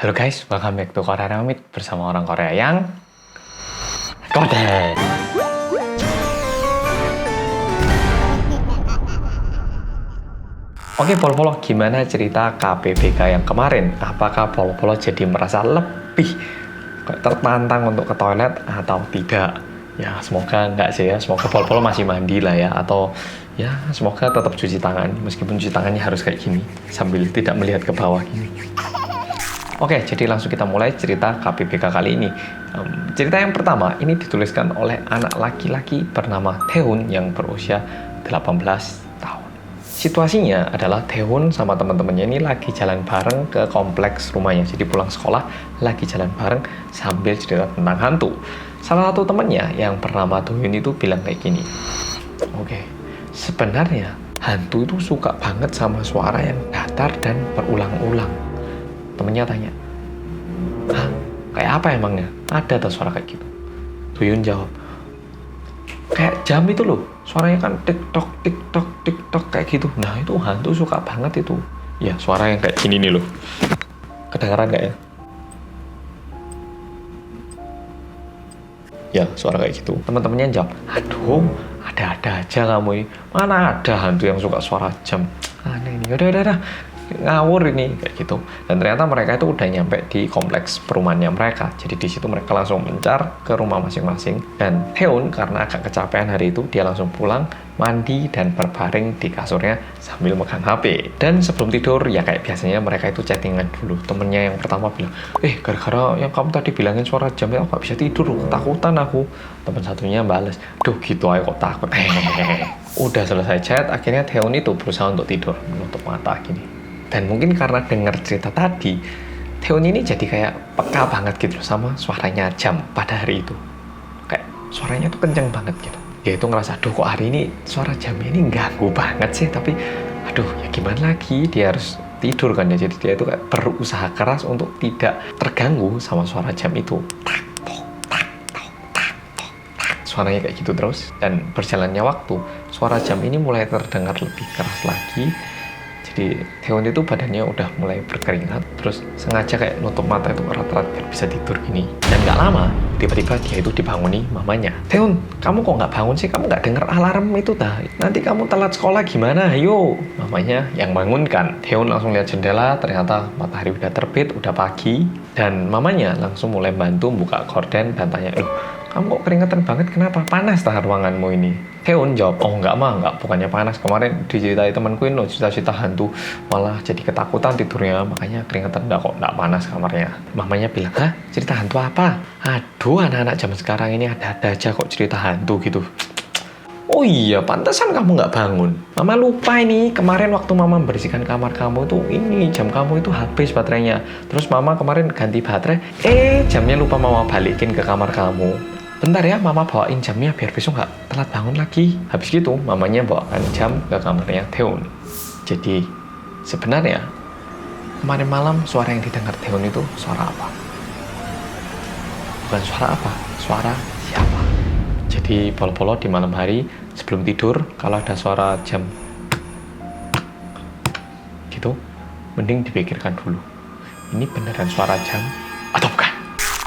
Halo guys, welcome back to Korea Ramit bersama orang Korea yang Korea. Oke, Polo-Polo, gimana cerita KPBK yang kemarin? Apakah Polo-Polo jadi merasa lebih tertantang untuk ke toilet atau tidak? Ya, semoga enggak sih ya. Semoga Polo-Polo masih mandi lah ya. Atau ya, semoga tetap cuci tangan. Meskipun cuci tangannya harus kayak gini, sambil tidak melihat ke bawah gini. Oke, jadi langsung kita mulai cerita KPBK kali ini. Cerita yang pertama, ini dituliskan oleh anak laki-laki bernama Taehoon yang berusia 18 tahun. Situasinya adalah Taehoon sama teman-temannya ini lagi jalan bareng ke kompleks rumahnya. Jadi pulang sekolah, lagi jalan bareng sambil cerita tentang hantu. Salah satu temannya yang bernama Dohyun itu bilang kayak gini. Oke, sebenarnya hantu itu suka banget sama suara yang datar dan berulang-ulang. Temennya tanya, hah? Kayak apa emangnya? Ada tuh suara kayak gitu. Dohyun jawab, kayak jam itu loh. Suaranya kan tik-tok, tik-tok, tik-tok kayak gitu. Nah itu hantu suka banget itu. Ya suara yang kayak gini nih loh. Kedengaran gak ya? Ya suara kayak gitu. Teman-temannya jawab, aduh ada-ada aja kamu ini. Mana ada hantu yang suka suara jam? Aneh ini. Udah. Ngawur ini kayak gitu. Dan ternyata mereka itu udah nyampe di kompleks perumahannya mereka. Jadi di situ mereka langsung mencar ke rumah masing-masing. Dan Taehoon karena agak kecapean hari itu, dia langsung pulang, mandi dan berbaring di kasurnya sambil megang HP. Dan sebelum tidur ya kayak biasanya mereka itu chattingan dulu. Temennya yang pertama bilang, gara-gara yang kamu tadi bilangin suara jam ya aku gak bisa tidur, ketakutan aku. Temen satunya bales, duh gitu aja kok takut. Udah selesai chat, akhirnya Taehoon itu berusaha untuk tidur, menutup mata gini. Dan mungkin karena dengar cerita tadi, Taehoon ini jadi kayak peka banget gitu sama suaranya jam pada hari itu. Kayak suaranya tuh kenceng banget gitu. Dia itu ngerasa, aduh kok hari ini suara jamnya ini ganggu banget sih. Tapi aduh ya gimana lagi, dia harus tidur kan ya. Jadi dia itu kayak berusaha keras untuk tidak terganggu sama suara jam itu. Suaranya kayak gitu terus. Dan berjalannya waktu, suara jam ini mulai terdengar lebih keras lagi. Jadi Taehoon itu badannya udah mulai berkeringat, terus sengaja kayak nutup mata itu erat-erat biar bisa tidur gini. Dan nggak lama, tiba-tiba dia itu dibanguni mamanya. Taehoon, kamu kok nggak bangun sih? Kamu nggak denger alarm itu dah? Nanti kamu telat sekolah gimana? Ayo, mamanya yang bangunkan. Taehoon langsung lihat jendela, ternyata matahari udah terbit, udah pagi. Dan mamanya langsung mulai bantu buka gorden dan tanya, kamu kok keringetan banget, kenapa? Panas tah ruanganmu ini? Taehoon jawab, oh enggak mah, enggak, bukannya panas. Kemarin diceritain temanku ini loh, cerita-cerita hantu, malah jadi ketakutan tidurnya, makanya keringetan enggak panas kamarnya. Mamanya bilang, hah? Cerita hantu apa? Aduh, anak-anak zaman sekarang ini ada-ada aja kok cerita hantu gitu. Oh iya, pantesan kamu nggak bangun. Mama lupa ini, kemarin waktu mama membersihkan kamar kamu tuh, ini jam kamu itu habis baterainya. Terus mama kemarin ganti baterai, jamnya lupa mama balikin ke kamar kamu. Bentar ya, mama bawain jamnya biar besok nggak telat bangun lagi. Habis gitu, mamanya bawakan jam ke kamarnya Taehoon. Jadi, sebenarnya kemarin malam suara yang didengar Taehoon itu suara apa? Bukan suara apa, suara siapa? Jadi, Polo-Polo di malam hari sebelum tidur, kalau ada suara jam gitu, mending dipikirkan dulu. Ini beneran suara jam atau bukan?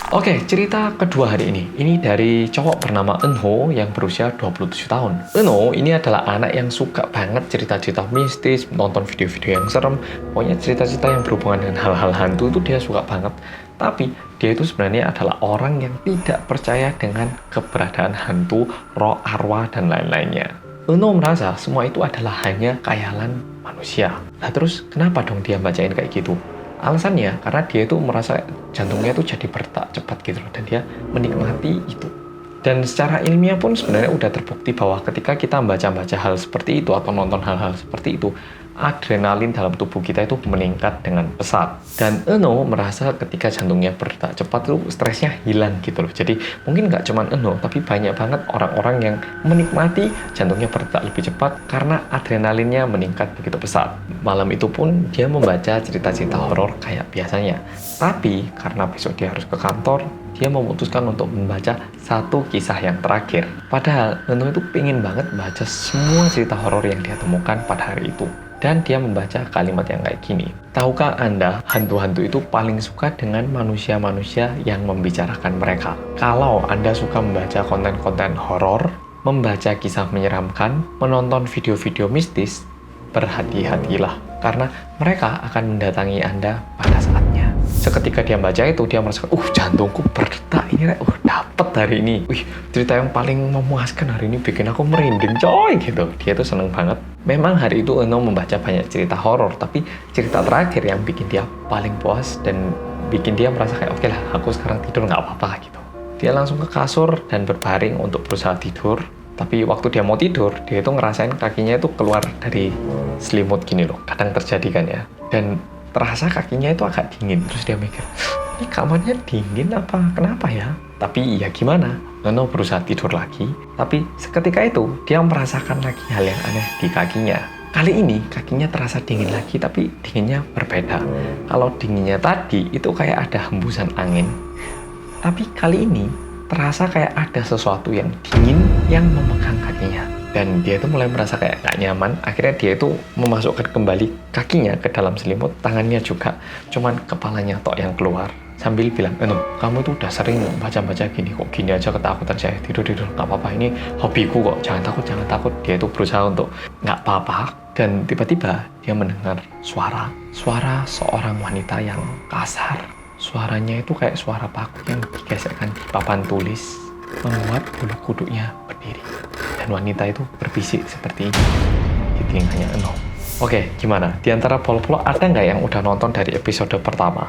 Oke, cerita kedua hari ini. Ini dari cowok bernama Eunho yang berusia 27 tahun. Eunho ini adalah anak yang suka banget cerita-cerita mistis, nonton video-video yang serem. Pokoknya cerita-cerita yang berhubungan dengan hal-hal hantu itu dia suka banget. Tapi dia itu sebenarnya adalah orang yang tidak percaya dengan keberadaan hantu, roh, arwah, dan lain-lainnya. Eunho merasa semua itu adalah hanya khayalan manusia. Nah terus kenapa dong dia bacain kayak gitu? Alasannya karena dia itu merasa jantungnya itu jadi berdetak cepat gitu loh, dan dia menikmati itu. Dan secara ilmiah pun sebenarnya udah terbukti bahwa ketika kita membaca-baca hal seperti itu atau nonton hal-hal seperti itu, adrenalin dalam tubuh kita itu meningkat dengan pesat. Dan Eunho merasa ketika jantungnya berdetak cepat itu stresnya hilang gitu loh. Jadi mungkin nggak cuma Eunho, tapi banyak banget orang-orang yang menikmati jantungnya berdetak lebih cepat karena adrenalinnya meningkat begitu pesat. Malam itu pun dia membaca cerita-cerita horor kayak biasanya. Tapi karena besok dia harus ke kantor, dia memutuskan untuk membaca satu kisah yang terakhir. Padahal Eunho itu pengen banget baca semua cerita horor yang dia temukan pada hari itu. Dan dia membaca kalimat yang kayak gini. Tahukah Anda, hantu-hantu itu paling suka dengan manusia-manusia yang membicarakan mereka. Kalau Anda suka membaca konten-konten horor, membaca kisah menyeramkan, menonton video-video mistis, berhati-hatilah. Karena mereka akan mendatangi Anda pada saatnya. Seketika dia baca itu, dia merasakan, jantungku berdetak ini, dapet hari ini. Cerita yang paling memuaskan hari ini bikin aku merinding, coy, gitu. Dia tuh seneng banget. Memang hari itu Eno membaca banyak cerita horor, tapi cerita terakhir yang bikin dia paling puas dan bikin dia merasa kayak, oke lah, aku sekarang tidur nggak apa-apa, gitu. Dia langsung ke kasur dan berbaring untuk berusaha tidur. Tapi waktu dia mau tidur, dia itu ngerasain kakinya itu keluar dari selimut gini loh. Kadang terjadi kan ya. Dan terasa kakinya itu agak dingin. Terus dia mikir, ini kamarnya dingin apa? Kenapa ya? Tapi ya gimana? Nono berusaha tidur lagi. Tapi seketika itu, dia merasakan lagi hal yang aneh di kakinya. Kali ini kakinya terasa dingin lagi, tapi dinginnya berbeda. Kalau dinginnya tadi, itu kayak ada hembusan angin. Tapi kali ini, terasa kayak ada sesuatu yang dingin yang memegang kakinya. Dan dia itu mulai merasa kayak gak nyaman. Akhirnya dia itu memasukkan kembali kakinya ke dalam selimut, tangannya juga. Cuman kepalanya tok yang keluar. Sambil bilang, kamu itu udah sering baca-baca gini, kok gini aja ketakutan saya. Tidur-tidur, gak apa-apa, ini hobiku kok. Jangan takut. Dia itu berusaha untuk gak apa-apa. Dan tiba-tiba dia mendengar suara seorang wanita yang kasar. Suaranya itu kayak suara paku yang digesekkan di papan tulis, membuat bulu kuduknya berdiri. Dan wanita itu berbisik seperti ini di telinganya Eno. Oke, gimana? Di antara polo-polo ada nggak yang udah nonton dari episode pertama?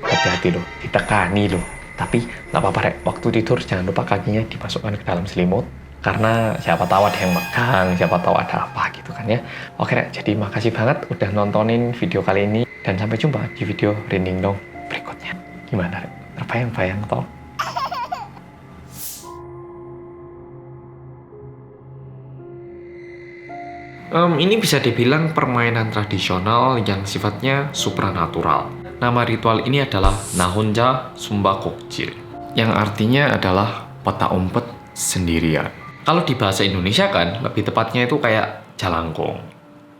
Hati-hati loh, ditekani loh. Tapi nggak apa-apa Rek, waktu tidur jangan lupa kakinya dimasukkan ke dalam selimut. Karena siapa tahu ada yang megang, siapa tahu ada apa gitu kan ya. Oke Rek, jadi makasih banget udah nontonin video kali ini. Dan sampai jumpa di video Rinding Dong berikutnya. Gimana Rek? Terbayang-bayang toh? Ini bisa dibilang permainan tradisional yang sifatnya supranatural. Nama ritual ini adalah Nahonja Sumbakokjil, yang artinya adalah peta umpet sendirian. Kalau di bahasa Indonesia kan, lebih tepatnya itu kayak jalangkung.